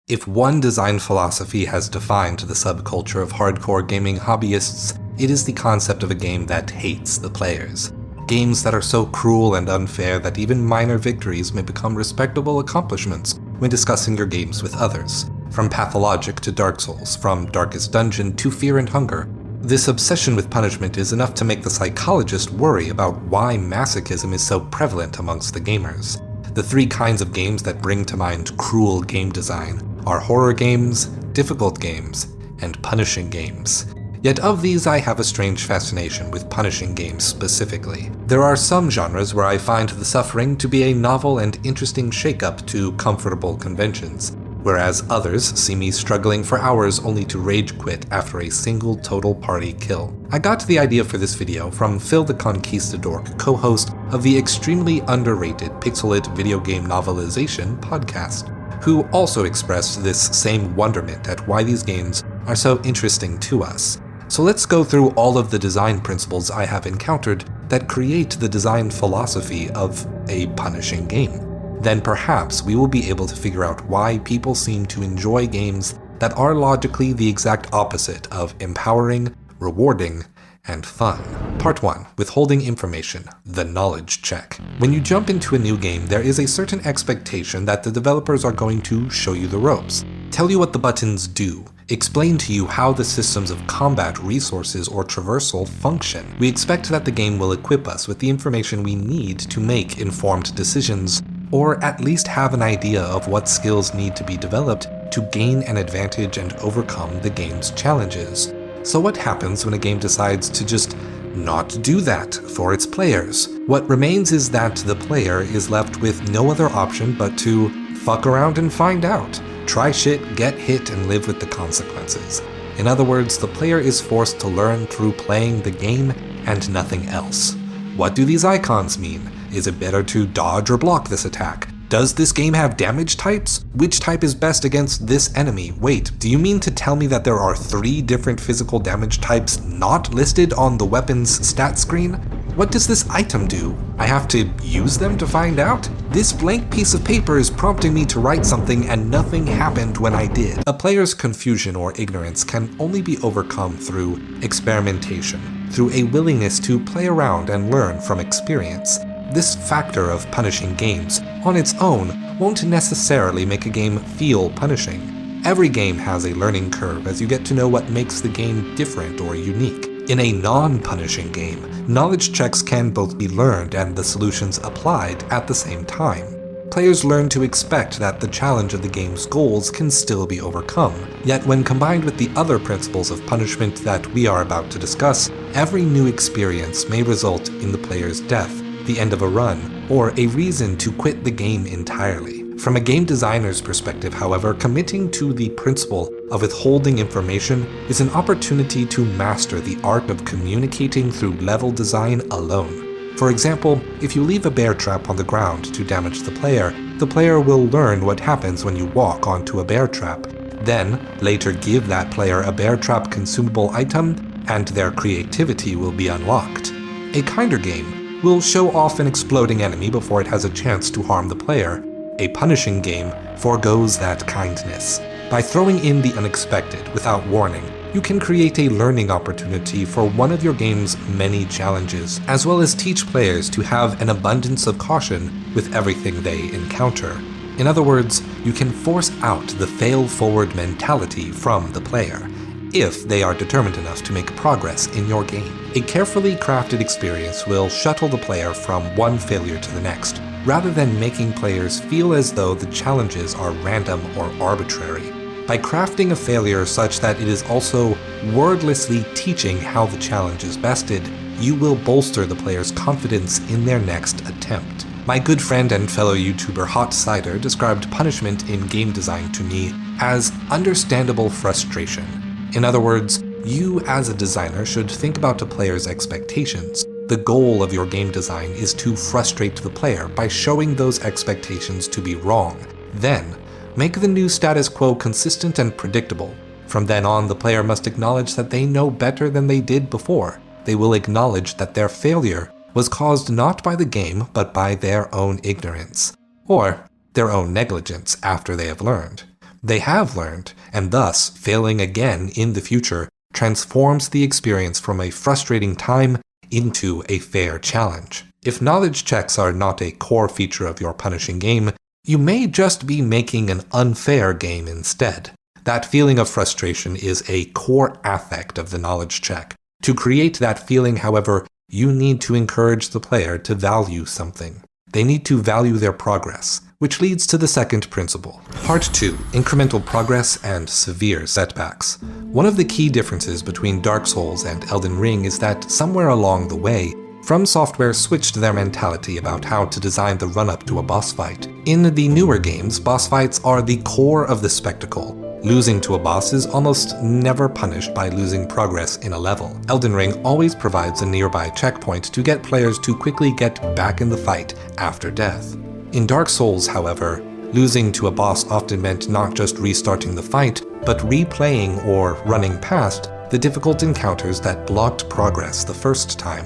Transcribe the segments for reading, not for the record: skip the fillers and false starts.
If one design philosophy has defined the subculture of hardcore gaming hobbyists, it is the concept of a game that hates the players. Games that are so cruel and unfair that even minor victories may become respectable accomplishments when discussing your games with others. From Pathologic to Dark Souls, from Darkest Dungeon to Fear and Hunger, this obsession with punishment is enough to make the psychologist worry about why masochism is so prevalent amongst the gamers. The three kinds of games that bring to mind cruel game design are horror games, difficult games, and punishing games. Yet of these I have a strange fascination with punishing games specifically. There are some genres where I find the suffering to be a novel and interesting shake-up to comfortable conventions, whereas others see me struggling for hours only to rage quit after a single total party kill. I got the idea for this video from Phil the Conquistador, co-host of the extremely underrated Pixelit video game novelization podcast, who also expressed this same wonderment at why these games are so interesting to us. So let's go through all of the design principles I have encountered that create the design philosophy of a punishing game. Then perhaps we will be able to figure out why people seem to enjoy games that are logically the exact opposite of empowering, rewarding, and fun. Part 1. Withholding information, the knowledge check. When you jump into a new game, there is a certain expectation that the developers are going to show you the ropes, tell you what the buttons do, explain to you how the systems of combat, resources, or traversal function. We expect that the game will equip us with the information we need to make informed decisions, or at least have an idea of what skills need to be developed to gain an advantage and overcome the game's challenges. So what happens when a game decides to just not do that for its players? What remains is that the player is left with no other option but to fuck around and find out. Try shit, get hit, and live with the consequences. In other words, the player is forced to learn through playing the game and nothing else. What do these icons mean? Is it better to dodge or block this attack? Does this game have damage types? Which type is best against this enemy? Wait, do you mean to tell me that there are 3 different physical damage types not listed on the weapon's stat screen? What does this item do? I have to use them to find out? This blank piece of paper is prompting me to write something and nothing happened when I did. A player's confusion or ignorance can only be overcome through experimentation, through a willingness to play around and learn from experience. This factor of punishing games, on its own, won't necessarily make a game feel punishing. Every game has a learning curve as you get to know what makes the game different or unique. In a non-punishing game, knowledge checks can both be learned and the solutions applied at the same time. Players learn to expect that the challenge of the game's goals can still be overcome, yet when combined with the other principles of punishment that we are about to discuss, every new experience may result in the player's death, the end of a run, or a reason to quit the game entirely. From a game designer's perspective, however, committing to the principle of withholding information is an opportunity to master the art of communicating through level design alone. For example, if you leave a bear trap on the ground to damage the player will learn what happens when you walk onto a bear trap. Then, later give that player a bear trap consumable item, and their creativity will be unlocked. A kinder game will show off an exploding enemy before it has a chance to harm the player. A punishing game forgoes that kindness. By throwing in the unexpected without warning, you can create a learning opportunity for one of your game's many challenges, as well as teach players to have an abundance of caution with everything they encounter. In other words, you can force out the fail-forward mentality from the player, if they are determined enough to make progress in your game. A carefully crafted experience will shuttle the player from one failure to the next, rather than making players feel as though the challenges are random or arbitrary. By crafting a failure such that it is also wordlessly teaching how the challenge is bested, you will bolster the player's confidence in their next attempt. My good friend and fellow YouTuber Hot Cider described punishment in game design to me as understandable frustration. In other words, you as a designer should think about the player's expectations. The goal of your game design is to frustrate the player by showing those expectations to be wrong. Then, make the new status quo consistent and predictable. From then on, the player must acknowledge that they know better than they did before. They will acknowledge that their failure was caused not by the game, but by their own ignorance, or their own negligence after they have learned. They have learned, and thus, failing again in the future transforms the experience from a frustrating time into a fair challenge. If knowledge checks are not a core feature of your punishing game, you may just be making an unfair game instead. That feeling of frustration is a core affect of the knowledge check. To create that feeling, however, you need to encourage the player to value something. They need to value their progress, which leads to the second principle. Part 2. Incremental progress and severe setbacks. One of the key differences between Dark Souls and Elden Ring is that somewhere along the way, From Software switched their mentality about how to design the run-up to a boss fight. In the newer games, boss fights are the core of the spectacle. Losing to a boss is almost never punished by losing progress in a level. Elden Ring always provides a nearby checkpoint to get players to quickly get back in the fight after death. In Dark Souls, however, losing to a boss often meant not just restarting the fight, but replaying or running past the difficult encounters that blocked progress the first time.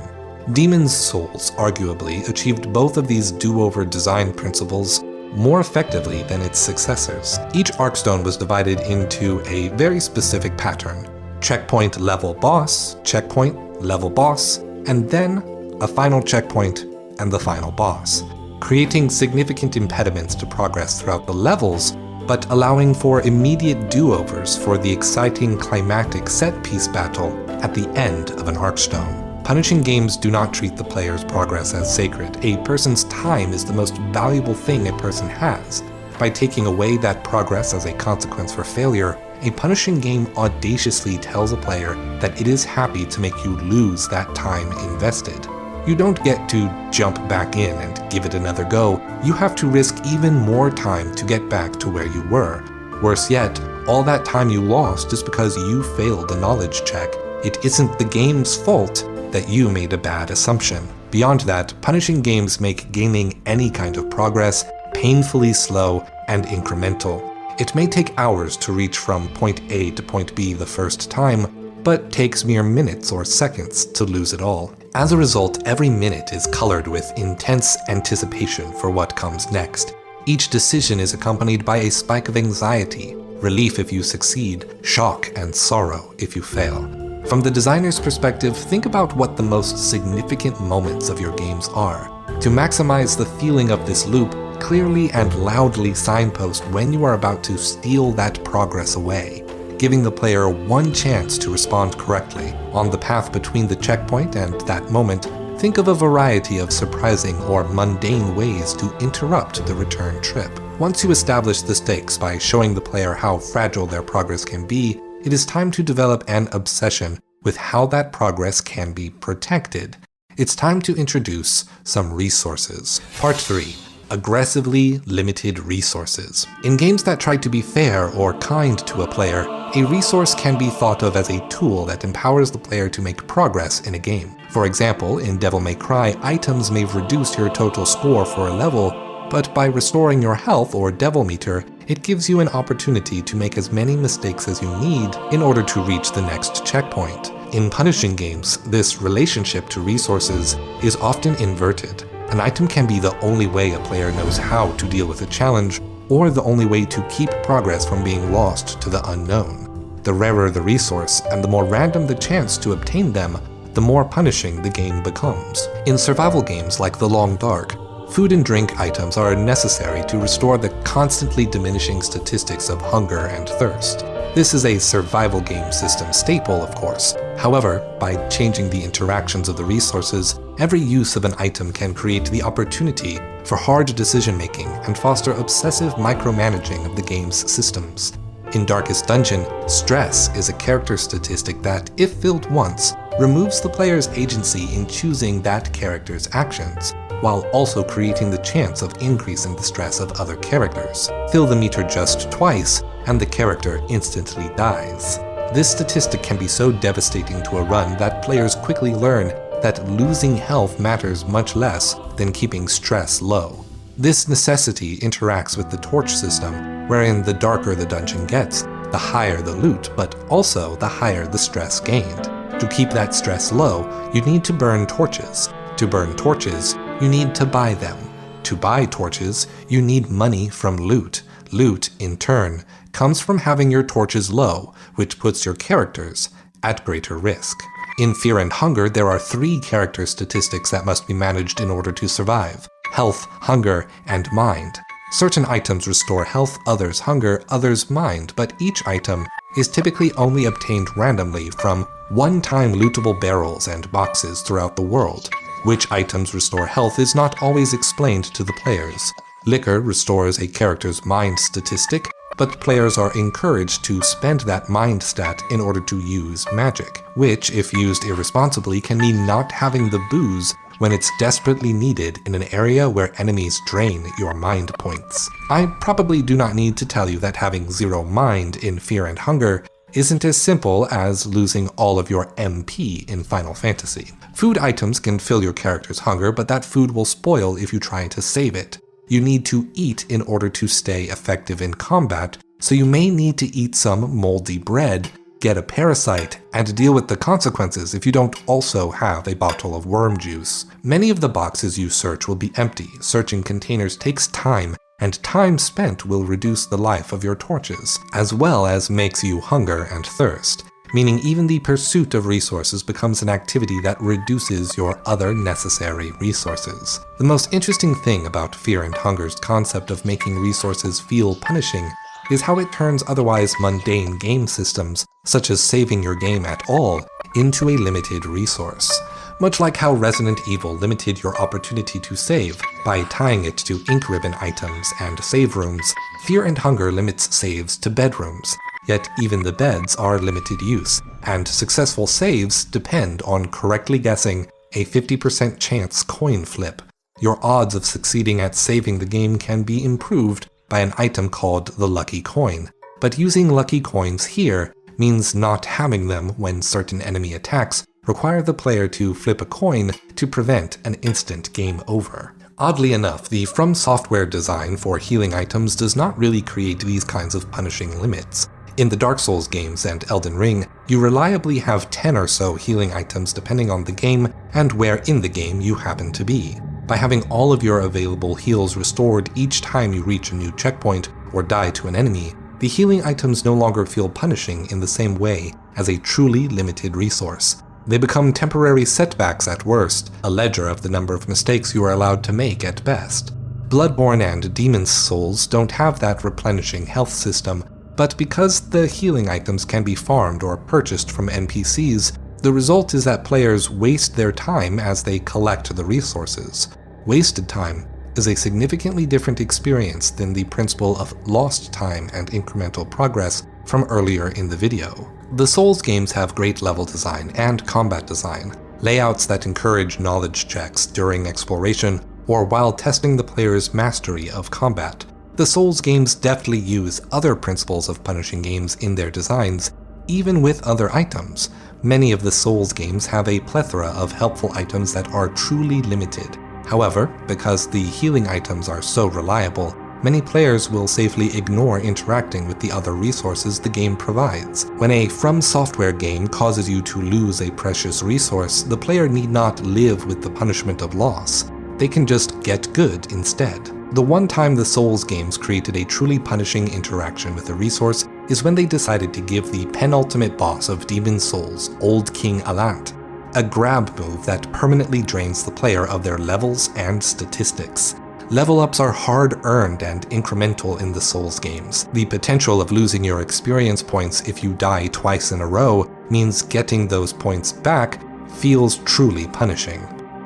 Demon's Souls arguably achieved both of these do-over design principles more effectively than its successors. Each Arcstone was divided into a very specific pattern: checkpoint level boss, checkpoint level boss, and then a final checkpoint and the final boss, creating significant impediments to progress throughout the levels, but allowing for immediate do-overs for the exciting climactic set-piece battle at the end of an Arcstone. Punishing games do not treat the player's progress as sacred. A person's time is the most valuable thing a person has. By taking away that progress as a consequence for failure, a punishing game audaciously tells a player that it is happy to make you lose that time invested. You don't get to jump back in and give it another go. You have to risk even more time to get back to where you were. Worse yet, all that time you lost is because you failed a knowledge check. It isn't the game's fault that you made a bad assumption. Beyond that, punishing games make gaining any kind of progress painfully slow and incremental. It may take hours to reach from point A to point B the first time, but takes mere minutes or seconds to lose it all. As a result, every minute is colored with intense anticipation for what comes next. Each decision is accompanied by a spike of anxiety, relief if you succeed, shock and sorrow if you fail. From the designer's perspective, think about what the most significant moments of your games are. To maximize the feeling of this loop, clearly and loudly signpost when you are about to steal that progress away, giving the player one chance to respond correctly. On the path between the checkpoint and that moment, think of a variety of surprising or mundane ways to interrupt the return trip. Once you establish the stakes by showing the player how fragile their progress can be, it is time to develop an obsession with how that progress can be protected. It's time to introduce some resources. Part 3. Aggressively limited resources. In games that try to be fair or kind to a player, a resource can be thought of as a tool that empowers the player to make progress in a game. For example, in Devil May Cry, items may reduce your total score for a level, but by restoring your health or devil meter, it gives you an opportunity to make as many mistakes as you need in order to reach the next checkpoint. In punishing games, this relationship to resources is often inverted. An item can be the only way a player knows how to deal with a challenge, or the only way to keep progress from being lost to the unknown. The rarer the resource, and the more random the chance to obtain them, the more punishing the game becomes. In survival games like The Long Dark, food and drink items are necessary to restore the constantly diminishing statistics of hunger and thirst. This is a survival game system staple, of course. However, by changing the interactions of the resources, every use of an item can create the opportunity for hard decision-making and foster obsessive micromanaging of the game's systems. In Darkest Dungeon, stress is a character statistic that, if filled once, removes the player's agency in choosing that character's actions, while also creating the chance of increasing the stress of other characters. Fill the meter just twice, and the character instantly dies. This statistic can be so devastating to a run that players quickly learn that losing health matters much less than keeping stress low. This necessity interacts with the torch system, wherein the darker the dungeon gets, the higher the loot, but also the higher the stress gained. To keep that stress low, you need to burn torches. To burn torches, you need to buy them. To buy torches, you need money from loot. Loot, in turn, comes from having your torches low, which puts your characters at greater risk. In Fear and Hunger, there are 3 character statistics that must be managed in order to survive: health, hunger, and mind. Certain items restore health, others hunger, others mind, but each item is typically only obtained randomly from one-time lootable barrels and boxes throughout the world. Which items restore health is not always explained to the players. Liquor restores a character's mind statistic, but players are encouraged to spend that mind stat in order to use magic, which, if used irresponsibly, can mean not having the booze when it's desperately needed in an area where enemies drain your mind points. I probably do not need to tell you that having 0 mind in Fear and Hunger isn't as simple as losing all of your MP in Final Fantasy. Food items can fill your character's hunger, but that food will spoil if you try to save it. You need to eat in order to stay effective in combat, so you may need to eat some moldy bread, get a parasite, and deal with the consequences if you don't also have a bottle of worm juice. Many of the boxes you search will be empty. Searching containers takes time, and time spent will reduce the life of your torches, as well as makes you hunger and thirst, meaning even the pursuit of resources becomes an activity that reduces your other necessary resources. The most interesting thing about Fear and Hunger's concept of making resources feel punishing is how it turns otherwise mundane game systems, such as saving your game at all, into a limited resource. Much like how Resident Evil limited your opportunity to save by tying it to ink ribbon items and save rooms, Fear and Hunger limits saves to bedrooms. Yet even the beds are limited use, and successful saves depend on correctly guessing a 50% chance coin flip. Your odds of succeeding at saving the game can be improved by an item called the Lucky Coin, but using lucky coins here means not having them when certain enemy attacks require the player to flip a coin to prevent an instant game over. Oddly enough, the From Software design for healing items does not really create these kinds of punishing limits. In the Dark Souls games and Elden Ring, you reliably have 10 or so healing items depending on the game and where in the game you happen to be. By having all of your available heals restored each time you reach a new checkpoint or die to an enemy, the healing items no longer feel punishing in the same way as a truly limited resource. They become temporary setbacks at worst, a ledger of the number of mistakes you are allowed to make at best. Bloodborne and Demon's Souls don't have that replenishing health system, but because the healing items can be farmed or purchased from NPCs, the result is that players waste their time as they collect the resources. Wasted time is a significantly different experience than the principle of lost time and incremental progress from earlier in the video. The Souls games have great level design and combat design, layouts that encourage knowledge checks during exploration or while testing the player's mastery of combat. The Souls games deftly use other principles of punishing games in their designs, even with other items. Many of the Souls games have a plethora of helpful items that are truly limited. However, because the healing items are so reliable, many players will safely ignore interacting with the other resources the game provides. When a From Software game causes you to lose a precious resource, the player need not live with the punishment of loss. They can just get good instead. The one time the Souls games created a truly punishing interaction with a resource is when they decided to give the penultimate boss of Demon's Souls, Old King Alant, a grab move that permanently drains the player of their levels and statistics. Level ups are hard-earned and incremental in the Souls games. The potential of losing your experience points if you die twice in a row means getting those points back feels truly punishing.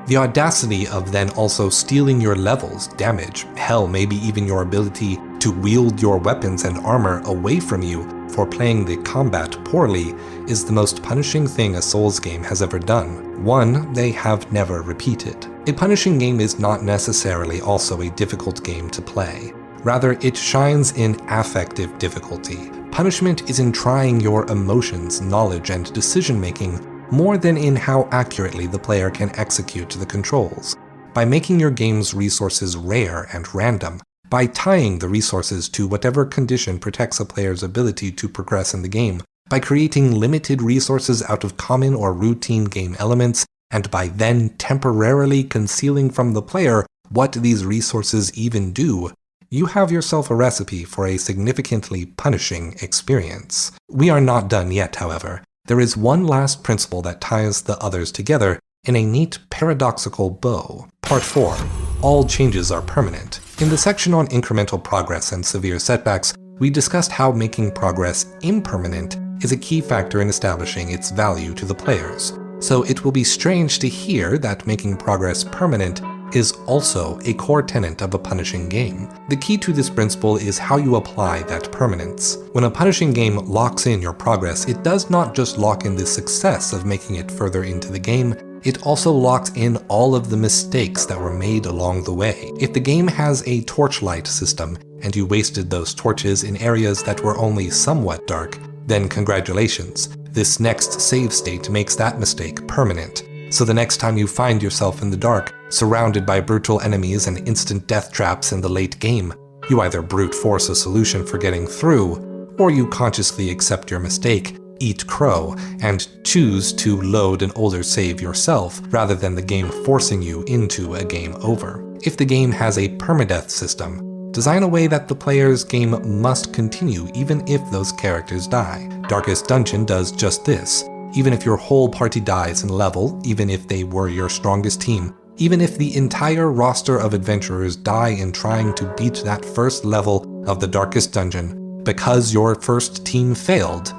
The audacity of then also stealing your levels, damage, hell, maybe even your ability to wield your weapons and armor away from you for playing the combat poorly is the most punishing thing a Souls game has ever done, one they have never repeated. A punishing game is not necessarily also a difficult game to play. Rather, it shines in affective difficulty. Punishment is in trying your emotions, knowledge, and decision-making more than in how accurately the player can execute the controls. By making your game's resources rare and random, by tying the resources to whatever condition protects a player's ability to progress in the game, by creating limited resources out of common or routine game elements, and by then temporarily concealing from the player what these resources even do, you have yourself a recipe for a significantly punishing experience. We are not done yet, however. There is one last principle that ties the others together in a neat paradoxical bow. Part 4. All changes are permanent. In the section on incremental progress and severe setbacks, we discussed how making progress impermanent is a key factor in establishing its value to the players. So it will be strange to hear that making progress permanent is also a core tenet of a punishing game. The key to this principle is how you apply that permanence. When a punishing game locks in your progress, it does not just lock in the success of making it further into the game, it also locks in all of the mistakes that were made along the way. If the game has a torchlight system, and you wasted those torches in areas that were only somewhat dark, then congratulations. This next save state makes that mistake permanent. So the next time you find yourself in the dark, surrounded by brutal enemies and instant death traps in the late game, you either brute force a solution for getting through, or you consciously accept your mistake, eat crow, and choose to load an older save yourself rather than the game forcing you into a game over. If the game has a permadeath system, design a way that the player's game must continue even if those characters die. Darkest Dungeon does just this. Even if your whole party dies in level, even if they were your strongest team, even if the entire roster of adventurers die in trying to beat that first level of the Darkest Dungeon, because your first team failed,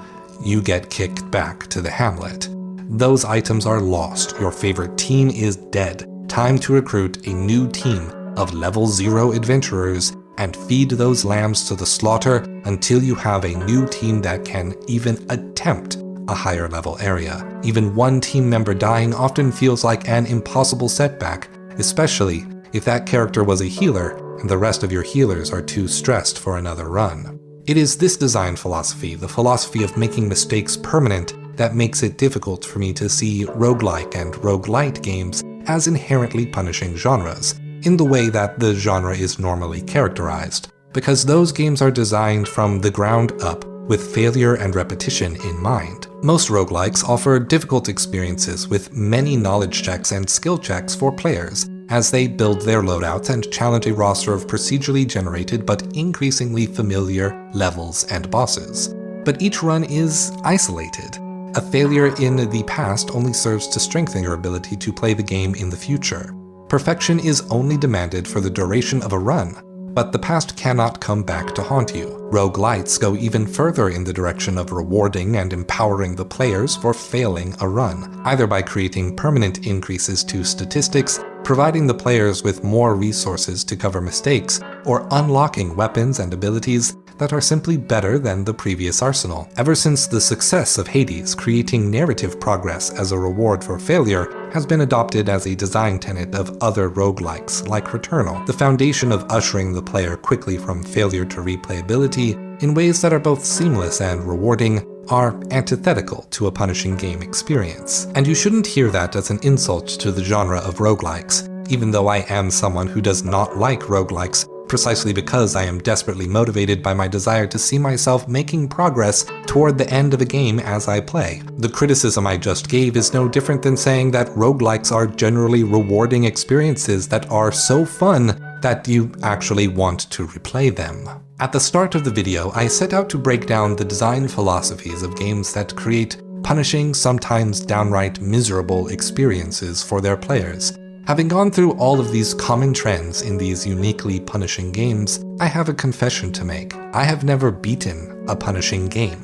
you get kicked back to the hamlet. Those items are lost, your favorite team is dead. Time to recruit a new team of level 0 adventurers and feed those lambs to the slaughter until you have a new team that can even attempt a higher level area. Even one team member dying often feels like an impossible setback, especially if that character was a healer and the rest of your healers are too stressed for another run. It is this design philosophy, the philosophy of making mistakes permanent, that makes it difficult for me to see roguelike and roguelite games as inherently punishing genres, in the way that the genre is normally characterized, because those games are designed from the ground up with failure and repetition in mind. Most roguelikes offer difficult experiences with many knowledge checks and skill checks for players as they build their loadouts and challenge a roster of procedurally generated but increasingly familiar levels and bosses. But each run is isolated. A failure in the past only serves to strengthen your ability to play the game in the future. Perfection is only demanded for the duration of a run, but the past cannot come back to haunt you. Roguelites go even further in the direction of rewarding and empowering the players for failing a run, either by creating permanent increases to statistics, providing the players with more resources to cover mistakes, or unlocking weapons and abilities that are simply better than the previous arsenal. Ever since the success of Hades, creating narrative progress as a reward for failure has been adopted as a design tenet of other roguelikes like Returnal, the foundation of ushering the player quickly from failure to replayability in ways that are both seamless and rewarding, are antithetical to a punishing game experience. And you shouldn't hear that as an insult to the genre of roguelikes, even though I am someone who does not like roguelikes precisely because I am desperately motivated by my desire to see myself making progress toward the end of a game as I play. The criticism I just gave is no different than saying that roguelikes are generally rewarding experiences that are so fun that you actually want to replay them. At the start of the video, I set out to break down the design philosophies of games that create punishing, sometimes downright miserable experiences for their players. Having gone through all of these common trends in these uniquely punishing games, I have a confession to make. I have never beaten a punishing game.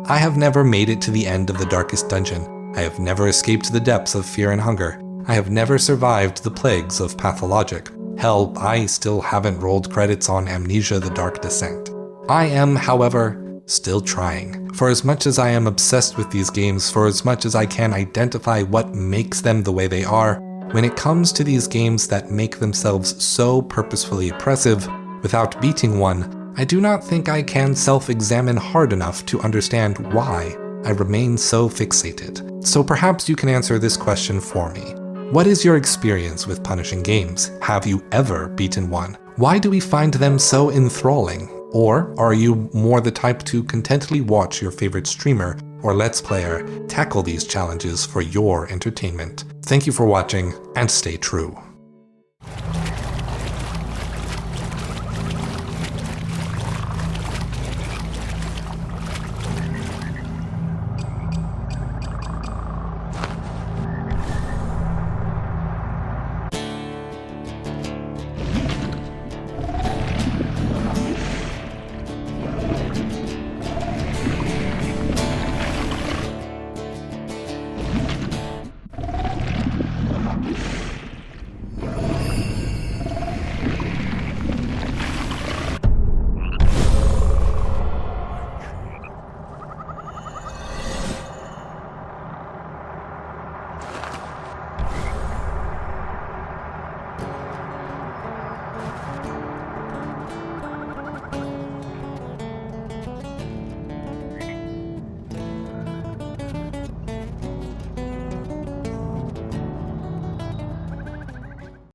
I have never made it to the end of the Darkest Dungeon. I have never escaped the depths of fear and hunger. I have never survived the plagues of pathologic. Hell, I still haven't rolled credits on Amnesia: The Dark Descent. I am, however, still trying. For as much as I am obsessed with these games, for as much as I can identify what makes them the way they are, when it comes to these games that make themselves so purposefully oppressive without beating one, I do not think I can self-examine hard enough to understand why I remain so fixated. So perhaps you can answer this question for me. What is your experience with punishing games? Have you ever beaten one? Why do we find them so enthralling? Or are you more the type to contentedly watch your favorite streamer or Let's Player tackle these challenges for your entertainment? Thank you for watching, and stay true.